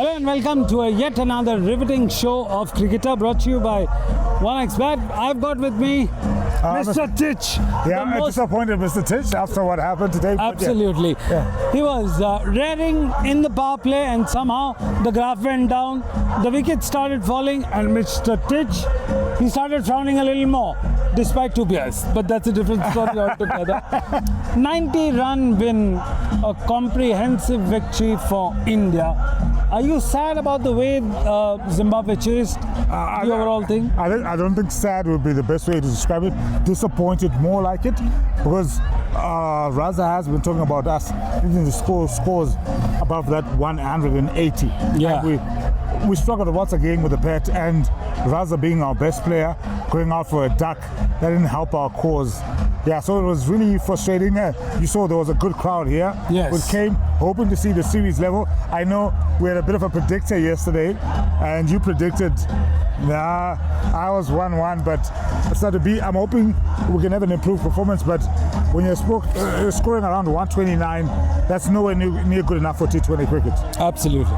Hello and welcome to yet another riveting show of Cricketer brought to you by 1xBet. I've got with me Mr. Tich. Yeah, I'm disappointed, Mr. Tich, after what happened today. Absolutely. Yeah. He was raring in the power play and somehow the graph went down. The wickets started falling and Mr. Tich, he started frowning a little more despite 2 beers. But that's a different story altogether. 90-run win, a comprehensive victory for India. Are you sad about the way Zimbabwe chased the overall thing? I don't think sad would be the best way to describe it. Disappointed, more like it, because Raza has been talking about us hitting the scores above that 180. Yeah. And we struggled once again with the bat, and Raza being our best player, going out for a duck, that didn't help our cause. Yeah, so it was really frustrating. You saw there was a good crowd here. Yes. We came hoping to see the series level. I know we had a bit of a predictor yesterday, and you predicted, I was 1-1, but it's not to be. I'm hoping we can have an improved performance, but when you're scoring around 129, that's nowhere near good enough for T20 cricket. Absolutely.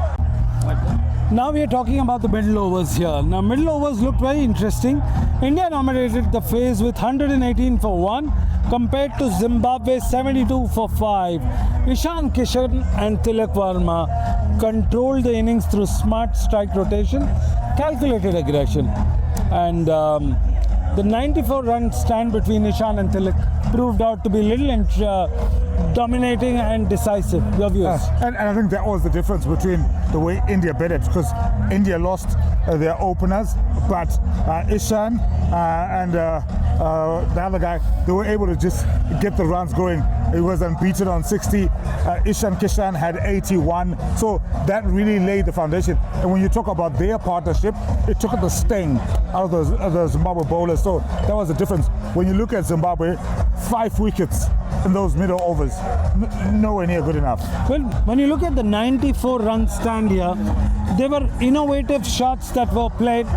Now we are talking about the middle overs here. Now middle overs looked very interesting. India dominated the phase with 118 for 1 compared to Zimbabwe 72 for 5. Ishan Kishan and Tilak Verma controlled the innings through smart strike rotation, calculated aggression, and the 94-run stand between Ishan and Tilak proved out to be little dominating and decisive. Your views? And I think that was the difference between the way India batted, because India lost their openers, but Ishan and the other guy, they were able to just get the runs going. He was unbeaten on 60. Ishan Kishan had 81. So that really laid the foundation. And when you talk about their partnership, it took the sting out of the Zimbabwe bowlers. So that was the difference. When you look at Zimbabwe, 5 wickets in those middle overs, nowhere near good enough. Well, when you look at the 94-run stand here, there were innovative shots that were played.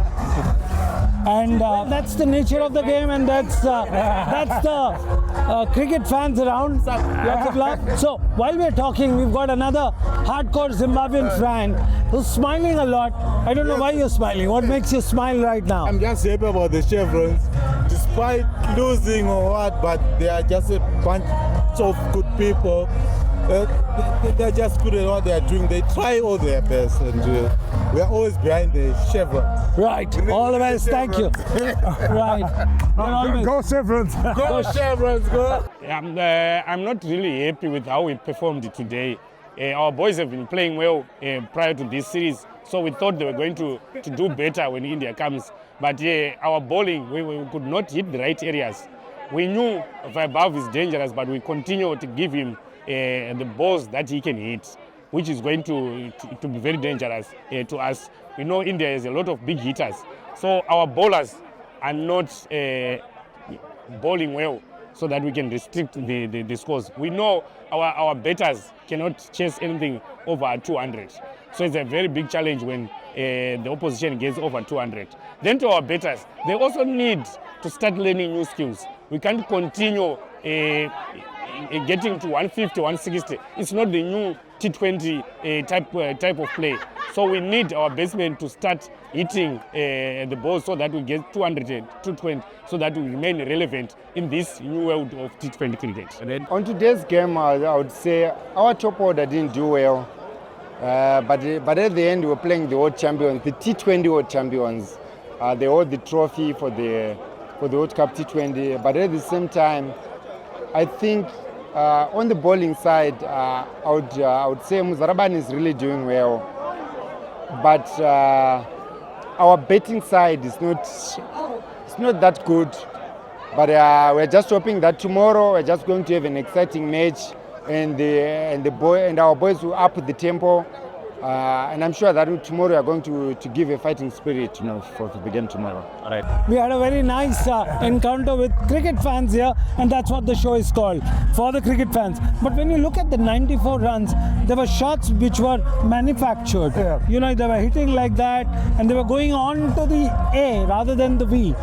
And that's the nature of the game, and that's the cricket fans around. Lots of love. So while we're talking, we've got another hardcore Zimbabwean fan who's smiling a lot. I don't know why you're smiling. What makes you smile right now? I'm just happy about the Chevrons, despite losing or what, but they are just a bunch of good people. They're just good at what they are doing. They try all their best, and we are always behind the Chevrons. Right. All the best. Thank you. Right. Go Chevrons. Go Chevrons, go. I'm not really happy with how we performed today. Our boys have been playing well prior to this series, so we thought they were going to do better when India comes. But our bowling, we could not hit the right areas. We knew Vaibhav is dangerous, but we continue to give him the balls that he can hit, which is going to be very dangerous to us. We know India has a lot of big hitters, so our bowlers are not bowling well, so that we can restrict the scores. We know our batters cannot chase anything over 200, so it's a very big challenge when the opposition gets over 200. Then to our batters, they also need to start learning new skills. We can't continue getting to 150, 160. It's not the new T20 type of play. So we need our batsmen to start hitting the ball so that we get 200, 220, so that we remain relevant in this new world of T20 cricket. On today's game, I would say our top order didn't do well. But at the end, we were playing the world champions, the T20 world champions. They hold the trophy for the World Cup T20. But at the same time, I think on the bowling side, I would say Muzaraban is really doing well. But our batting side is not that good. But we're just hoping that tomorrow we're just going to have an exciting match, and our boys will up the tempo. And I'm sure that tomorrow we are going to give a fighting spirit, for the game tomorrow. All right. We had a very nice encounter with cricket fans here, and that's what the show is called, for the cricket fans. But when you look at the 94 runs, there were shots which were manufactured. Yeah. They were hitting like that, and they were going on to the A rather than the V.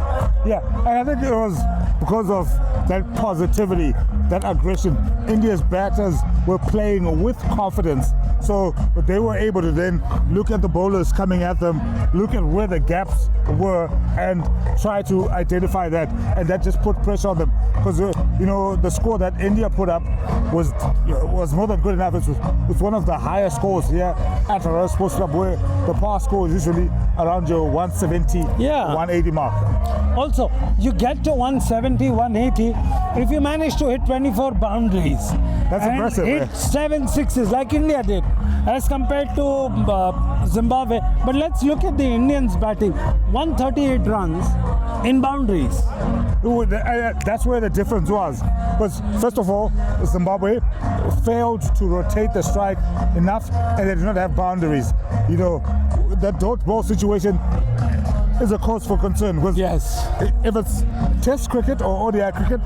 Yeah, and I think it was because of that positivity, that aggression. India's batters were playing with confidence. So they were able to then look at the bowlers coming at them, look at where the gaps were, and try to identify that. And that just put pressure on them. Because, you know, the score that India put up was more than good enough. It was one of the highest scores here at Harare Sports Club, where the pass score is usually around your 170, 180 mark. Also, you get to 170, 180 if you manage to hit 24 boundaries. That's and impressive. Hit 7 sixes like India did, as compared to Zimbabwe. But let's look at the Indians batting. 138 runs in boundaries. That's where the difference was. Because first of all, Zimbabwe failed to rotate the strike enough, and they did not have boundaries. You know, the dot ball situation is a cause for concern. Because if it's Test cricket or ODI cricket,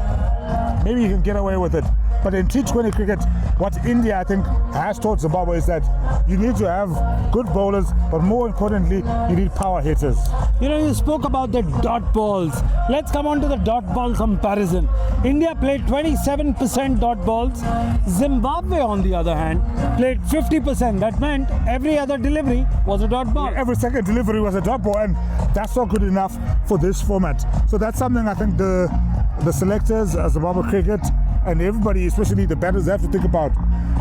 maybe you can get away with it. But in T20 cricket, what India, I think, has taught Zimbabwe is that you need to have good bowlers, but more importantly, you need power hitters. You know, you spoke about the dot balls. Let's come on to the dot ball comparison. India played 27% dot balls. Zimbabwe, on the other hand, played 50%. That meant every other delivery was a dot ball. Every second delivery was a dot ball, and that's not good enough for this format. So that's something I think the selectors, Zimbabwe cricket, and everybody, especially the batters, have to think about.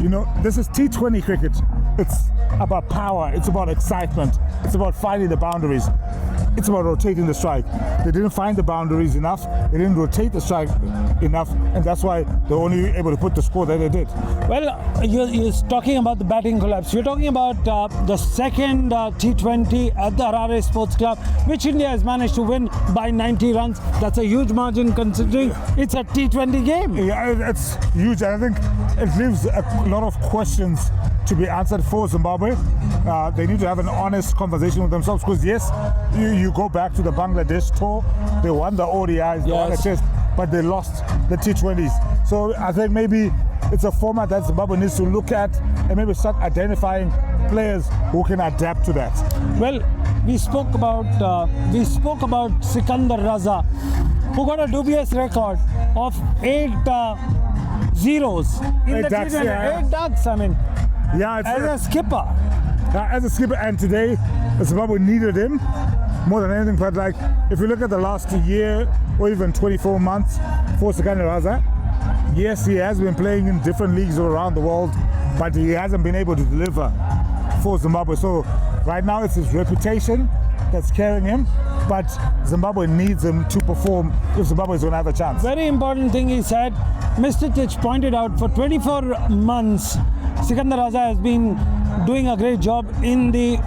You know, this is T20 cricket. It's about power. It's about excitement. It's about finding the boundaries. It's about rotating the strike. They didn't find the boundaries enough. They didn't rotate the strike enough, and that's why they're only able to put the score that they did. Well, you're talking about the batting collapse. You're talking about the second T20 at the Harare Sports Club, which India has managed to win by 90 runs. That's a huge margin considering it's a T20 game. Yeah, it's huge. I think it leaves a lot of questions to be answered for Zimbabwe. They need to have an honest conversation with themselves, because yes, you go back to the Bangladesh tour, they won the ODIs, they won the Test, but they lost the T20s. So I think maybe it's a format that Zimbabwe needs to look at and maybe start identifying players who can adapt to that. Well, we spoke about Sikandar Raza, who got a dubious record of 8 zeros in the T20. 8 ducks, I mean. Yeah, it's as a skipper. As a skipper, and today Zimbabwe needed him more than anything. But like, if you look at the last year or even 24 months for Sikandar Raza, yes, he has been playing in different leagues around the world, but he hasn't been able to deliver for Zimbabwe. So right now it's his reputation that's carrying him, but Zimbabwe needs him to perform if Zimbabwe is going to have a chance. Very important thing he said. Mr.Tich pointed out, for 24 months Sikandar Raza has been doing a great job in the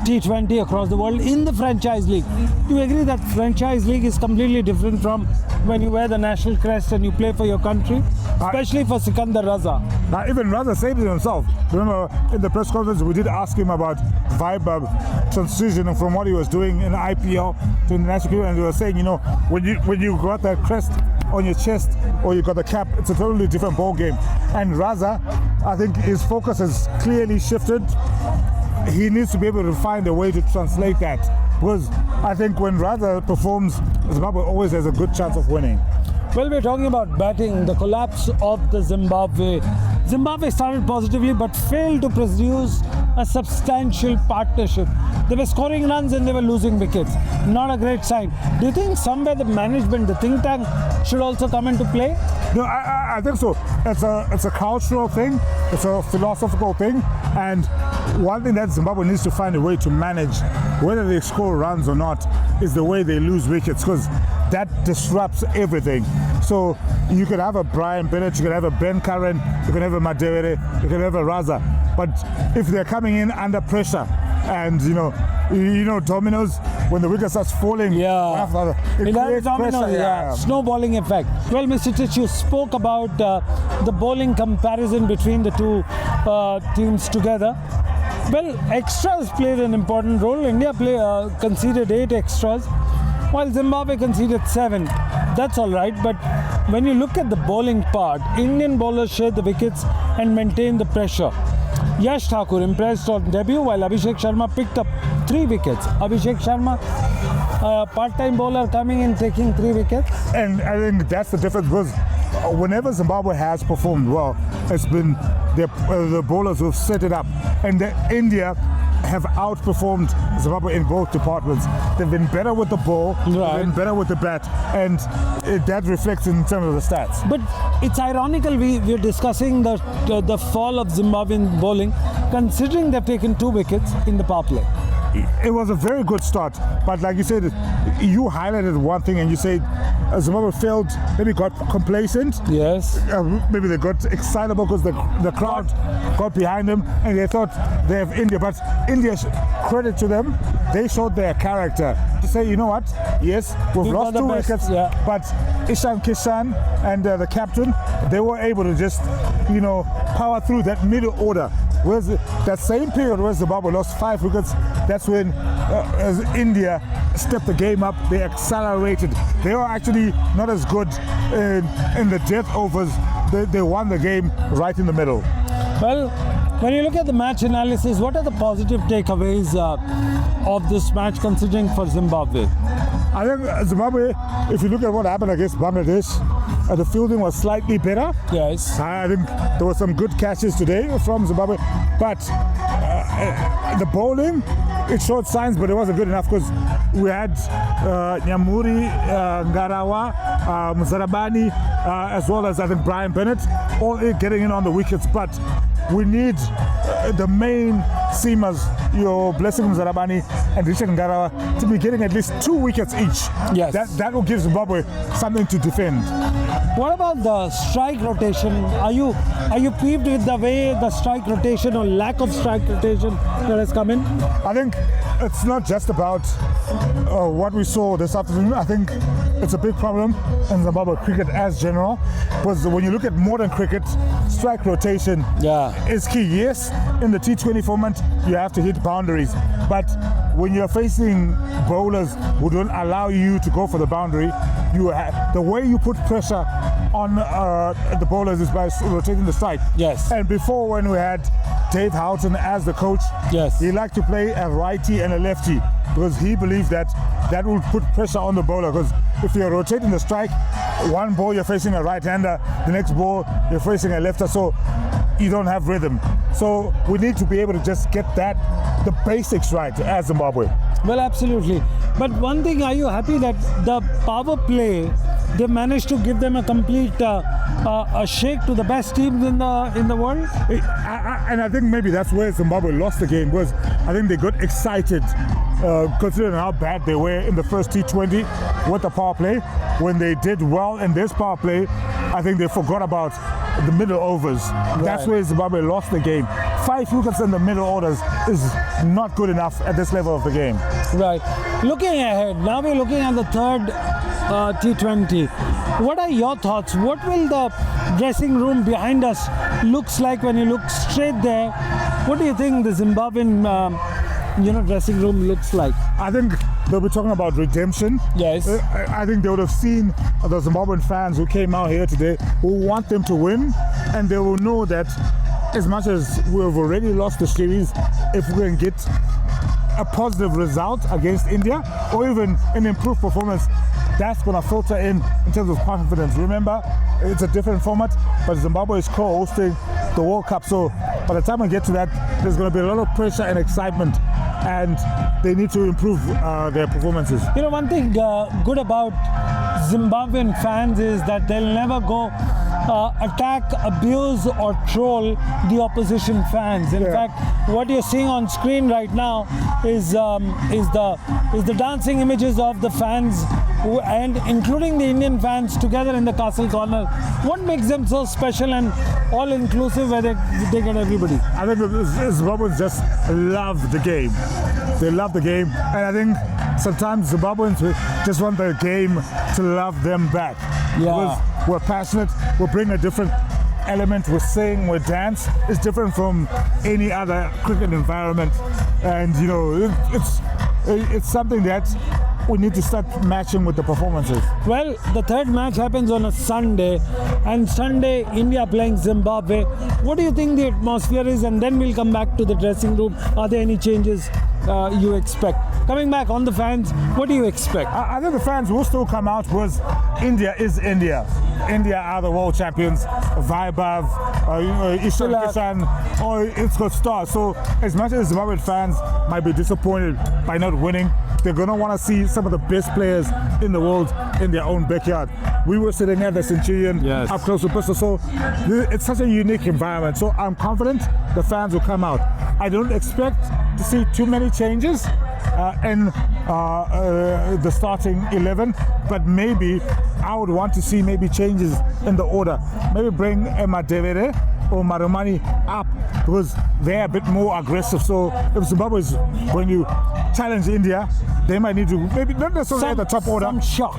T20 across the world, in the franchise league. Do you agree that franchise league is completely different from when you wear the national crest and you play for your country, especially for Sikandar Raza? Now, even Raza said it himself. Remember, in the press conference, we did ask him about vibe transitioning from what he was doing in IPL to international cricket, and they were saying, you know, when you got that crest on your chest or you got the cap, it's a totally different ball game. And Raza, I think his focus has clearly shifted. He needs to be able to find a way to translate that, because I think when Raza performs, Zimbabwe always has a good chance of winning. Well, we're talking about batting, the collapse of the Zimbabwe. Zimbabwe started positively but failed to produce a substantial partnership. They were scoring runs and they were losing wickets. Not a great sign. Do you think somewhere the management, the think tank, should also come into play? No, I think so. It's a cultural thing. It's a philosophical thing. And one thing that Zimbabwe needs to find a way to manage, whether they score runs or not, is the way they lose wickets, because that disrupts everything. So you could have a Brian Bennett, you could have a Ben Curran, you could have a Madere, you could have a Raza. But if they're coming in under pressure, and you know dominoes, when the wicket starts falling, it creates dominoes, pressure. Snowballing effect. Well, Mr. Tich, you spoke about the bowling comparison between the two teams together. Well, extras played an important role. India conceded 8 extras, while Zimbabwe conceded 7. That's all right, but when you look at the bowling part, Indian bowlers shared the wickets and maintained the pressure. Yash Thakur impressed on debut, while Abhishek Sharma picked up 3 wickets. Abhishek Sharma, a part-time bowler, coming in taking 3 wickets. And I think that's the difference, because whenever Zimbabwe has performed well, it's been the bowlers who've set it up, and India have outperformed Zimbabwe in both departments. They've been better with the ball, they've been better with the bat, and that reflects in terms of the stats. But it's ironical we're discussing the fall of Zimbabwean bowling, considering they've taken 2 wickets in the power play. It was a very good start, but like you said, you highlighted one thing and you said Zimbabwe failed, maybe got complacent. Yes. Maybe they got excitable because the crowd got behind them and they thought they have India. But India, credit to them, they showed their character to say, you know what, yes, we've lost 2 wickets, but Ishan Kishan and the captain, they were able to just, power through that middle order. Whereas that same period where Zimbabwe lost 5 wickets, that's when as India stepped the game up, they accelerated. They were actually not as good in the death overs. They won the game right in the middle. Well, when you look at the match analysis, what are the positive takeaways of this match considering for Zimbabwe? I think Zimbabwe, if you look at what happened against Bangladesh, the fielding was slightly better. Yes. I think there were some good catches today from Zimbabwe, but the bowling, it showed signs, but it wasn't good enough because we had Nyamuri, Ngarawa, Mzarabani, as well as I think Brian Bennett, all getting in on the wickets. But we need the main seamers, Blessing Mzarabani and Richard Ngarawa, to be getting at least 2 wickets each. Yes. That will give Zimbabwe something to defend. What about the strike rotation? Are you peeved with the way the strike rotation or lack of strike rotation that has come in? I think it's not just about what we saw this afternoon. I think it's a big problem in Zimbabwe cricket as general, because when you look at modern cricket, strike rotation is key. Yes, in the T20 format, you have to hit boundaries, but when you're facing bowlers who don't allow you to go for the boundary, the way you put pressure on the bowlers is by rotating the strike. Yes. And before, when we had Dave Houghton as the coach, he liked to play a righty and a lefty because he believed that would put pressure on the bowler, because if you're rotating the strike, one ball you're facing a right-hander, the next ball you're facing a lefter, so you don't have rhythm. So we need to be able to just get the basics right as Zimbabwe. Well, absolutely. But one thing, are you happy that the power play, they managed to give them a complete a shake to the best teams in the world? And I think maybe that's where Zimbabwe lost the game, because I think they got excited considering how bad they were in the first T20 with the power play. When they did well in this power play, I think they forgot about the middle overs. That's where Zimbabwe lost the game. 5 wickets in the middle orders is not good enough at this level of the game. Right. Looking ahead, now we're looking at the third T20. What are your thoughts? What will the dressing room behind us looks like when you look straight there? What do you think the Zimbabwean dressing room looks like? I think they'll be talking about redemption. Yes. I think they would have seen the Zimbabwean fans who came out here today who want them to win, and they will know that as much as we've already lost the series, if we can get a positive result against India or even an improved performance, that's going to filter in terms of confidence. Remember, it's a different format, but Zimbabwe is co-hosting the World Cup, so by the time I get to that, there's going to be a lot of pressure and excitement, and they need to improve their performances. One thing good about Zimbabwean fans is that they'll never go attack, abuse or troll the opposition fans. In fact, what you're seeing on screen right now is the dancing images of the fans, and including the Indian fans together in the castle corner. What makes them so special and all inclusive where they get everybody? I think Zimbabweans just love the game. They love the game, and I think sometimes Zimbabweans just want the game to love them back. Because we're passionate, we bring a different element, we sing, we dance. It's different from any other cricket environment, and it's something that we need to start matching with the performances. Well, the third match happens on a Sunday, and Sunday India playing Zimbabwe. What do you think the atmosphere is? And then we'll come back to the dressing room. Are there any changes you expect? Coming back on the fans, what do you expect? I think the fans will still come out because India is India. India are the world champions, Vaibhav, Ishan Kishan, it's got stars. So as much as Zimbabwean fans might be disappointed by not winning, they're going to want to see some of the best players in the world in their own backyard. We were sitting at the Centurion, up close to Bristol, so it's such a unique environment. So I'm confident the fans will come out. I don't expect to see too many changes in the starting 11, but maybe I would want to see maybe changes in the order. Maybe bring Emma Devere or Marumani up because they're a bit more aggressive. So if Zimbabwe is going to challenge India, they might need to maybe not necessarily at the top order. Some shock.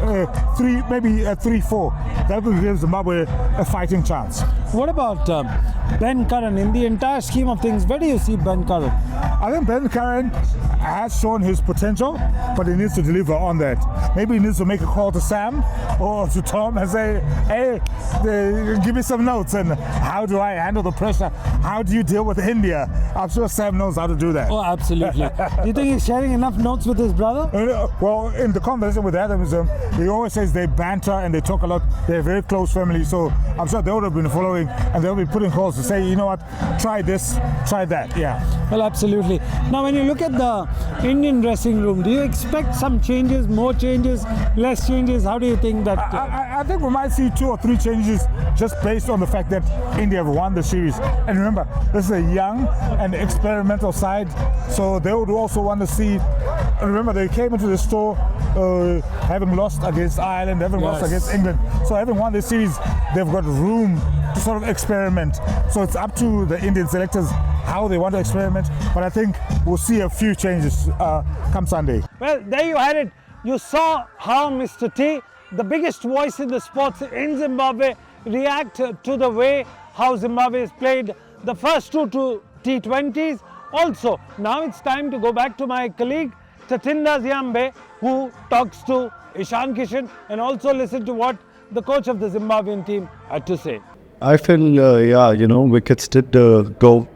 Maybe a 3-4. That will give Zimbabwe a fighting chance. What about Ben Curran in the entire scheme of things? Where do you see Ben Curran? I think Ben Curran has shown his potential, but he needs to deliver on that. Maybe he needs to make a call to Sam or to Tom and say, hey, give me some notes and how do I handle the pressure? How do you deal with India? I'm sure Sam knows how to do that. Oh, absolutely. Do you think he's sharing enough notes with his brother? Well, in the conversation with Adams, he always says they banter and they talk a lot. They're a very close family, so I'm sure they would have been following and they'll be putting calls to say, you know what, try this, try that. Yeah. Well, absolutely. Now, when you look at the Indian dressing room, do you expect some changes, more changes, less changes? How do you think that? I think we might see 2 or 3 changes just based on the fact that India have won the series. And remember, this is a young and experimental side, so they would also want to see. Remember, they came into the store having lost against Ireland, having lost against England. So having won this series, they've got room to sort of experiment. So it's up to the Indian selectors how they want to experiment. But I think we'll see a few changes come Sunday. Well, there you had it. You saw how Mr. T, the biggest voice in the sports in Zimbabwe, react to the way how Zimbabwe has played the first 2 T20s. Also, now it's time to go back to my colleague Tatinda Ziambe, who talks to Ishan Kishan, and also listen to what the coach of the Zimbabwean team had to say. I feel, wickets did go.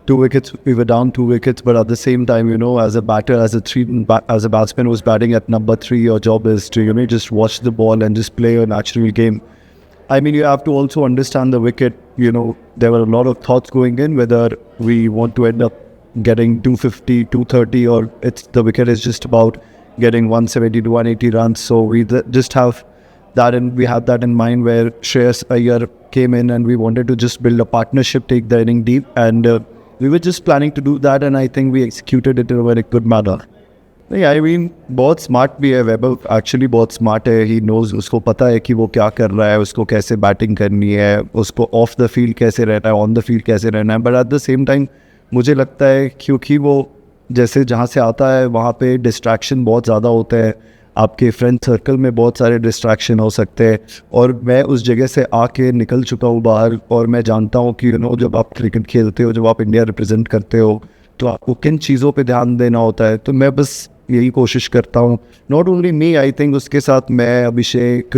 2 wickets, we were down 2 wickets, but at the same time, as a batter, as a batsman who's batting at number 3, your job is to, just watch the ball and just play a natural game. I mean, you have to also understand the wicket. There were a lot of thoughts going in whether we want to end up getting 250, 230, or the wicket is just about getting 170 to 180 runs. So we just have that, and we have that in mind where Shreyas Iyer came in and we wanted to just build a partnership, take the inning deep, and we were just planning to do that, and I think we executed it in a very good manner. नहीं, I mean, बहुत smart भी है weber, actually बहुत smart है. He knows, उसको पता है कि वो क्या कर रहा है, उसको कैसे बैटिंग करनी है, उसको ऑफ द फील्ड कैसे रहना है, ऑन द फील्ड कैसे रहना है. But at the same time मुझे लगता है क्योंकि वो जैसे जहाँ से आता है वहाँ पे डिस्ट्रैक्शन बहुत ज़्यादा होता है. आपके फ्रेंड सर्कल में बहुत सारे डिस्ट्रैक्शन हो सकते हैं, और मैं उस जगह से आके निकल चुका हूँ बाहर, और मैं जानता हूँ कि जब आप क्रिकेट खेलते हो, जब आप इंडिया रिप्रेजेंट करते हो, तो आपको किन चीज़ों पे ध्यान देना होता है. तो मैं बस यही कोशिश करता हूँ. Not only me, I think उसके साथ मैं, अभिषेक,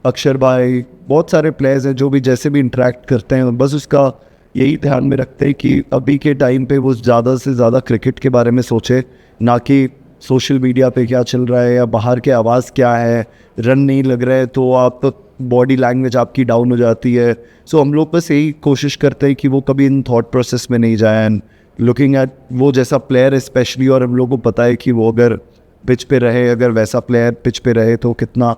अक्षर भाई, बहुत सारे प्लेयर्स हैं जो भी जैसे भी इंटरेक्ट करते हैं, बस उसका यही ध्यान में रखते हैं कि अभी के टाइम पे वो ज़्यादा से ज़्यादा क्रिकेट के बारे में सोचे, ना कि सोशल मीडिया पे क्या चल रहा है या बाहर के आवाज़ क्या है. रन नहीं लग रहा है तो आप बॉडी लैंग्वेज आपकी डाउन हो जाती है. सो हम लोग बस यही कोशिश करते हैं कि वो कभी इन थॉट प्रोसेस में नहीं जाए, एंड लुकिंग एट वो जैसा प्लेयर स्पेशली, और हम लोग को पता है कि वो अगर पिच पे रहे, अगर वैसा प्लेयर पिच पे रहे तो कितना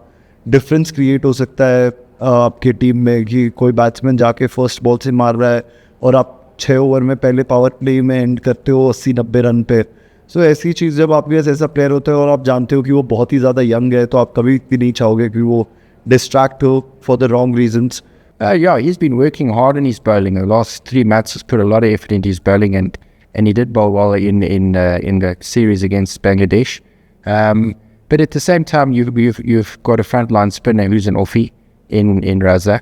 डिफरेंस क्रिएट हो सकता है आपके टीम में. कि कोई बैट्समैन जाके फर्स्ट बॉल से मार रहा है और आप 6 ओवर में पहले पावर प्ले में एंड करते हो 80-90 रन पे. सो ऐसी चीज़ जब आपके पास ऐसा प्लेयर होता है और आप जानते हो कि वो बहुत ही ज़्यादा यंग है, तो आप कभी भी नहीं चाहोगे कि वो डिस्ट्रैक्ट हो for the wrong reasons. Yeah, he's been working hard in his bowling. The last 3 matches put a lot of effort into his bowling, and he did bowl well in the series against Bangladesh. But at the same time, you've got a frontline spinner who's an offie in Raza.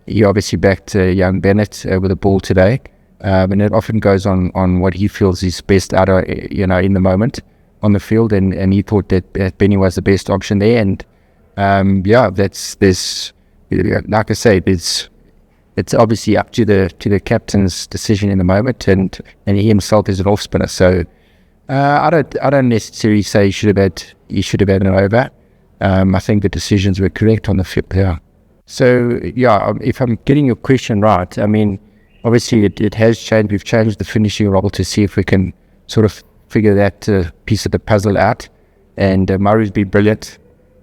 He obviously backed young Bennett with a ball today, and it often goes on what he feels is best out of in the moment on the field, and he thought that Benny was the best option there. And there's like I say, it's obviously up to the captain's decision in the moment, and he himself is an off spinner. So I don't necessarily say he should have had an over. I think the decisions were correct on the field. Yeah. So yeah, if I'm getting your question right, I mean, obviously it has changed. We've changed the finishing role to see if we can sort of figure that piece of the puzzle out. And Murray's been brilliant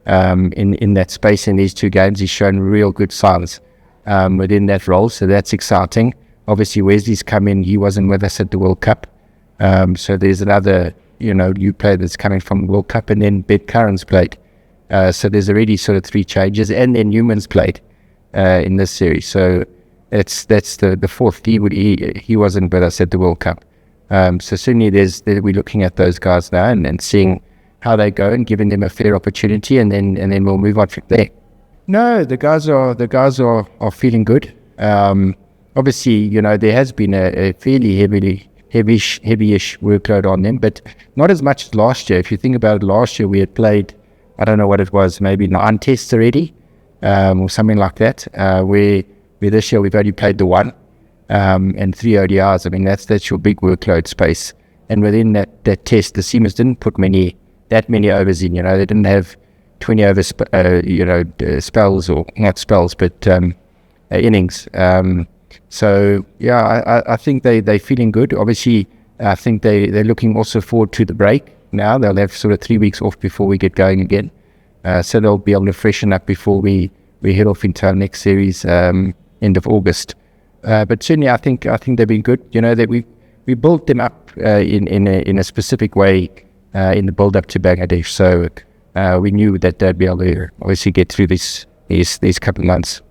in that space in these 2 games. He's shown real good signs within that role, so that's exciting. Obviously, Wesley's come in. He wasn't with us at the World Cup, so there's another new player that's coming from the World Cup, and then Ben Curran's played. So there's already sort of 3 changes, and then Newman's played in this series. So that's the 4th. He wasn't with us at the World Cup. So certainly we're looking at those guys now and seeing how they go and giving them a fair opportunity, and then we'll move on from there. No, the guys are feeling good. Obviously, there has been a fairly heavyish workload on them, but not as much as last year. If you think about it, last year we had played, I don't know what it was, maybe 9 tests already, or something like that. Where this year we've only played the 1 and 3 ODIs. I mean, that's your big workload space. And within that test, the Seamers didn't put that many overs in. They didn't have 20 over spells, or not spells, but innings. So yeah, I think they're feeling good. Obviously, I think they're looking also forward to the break now. They'll have sort of 3 weeks off before we get going again. So they'll be able to freshen up before we head off into our next series end of August. But certainly, I think they've been good. That we built them up in a specific way in the build up to Bangladesh. So we knew that they'd be able to obviously get through these couple of months.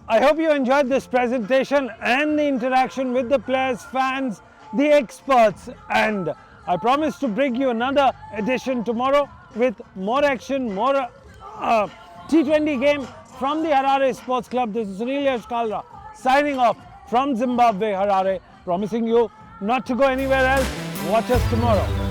I hope you enjoyed this presentation and the interaction with the players, fans, the experts, and I promise to bring you another edition tomorrow with more action, more T20 game from the Harare Sports Club. This is Sunil Yash Kalra signing off from Zimbabwe, Harare, promising you not to go anywhere else. Watch us tomorrow.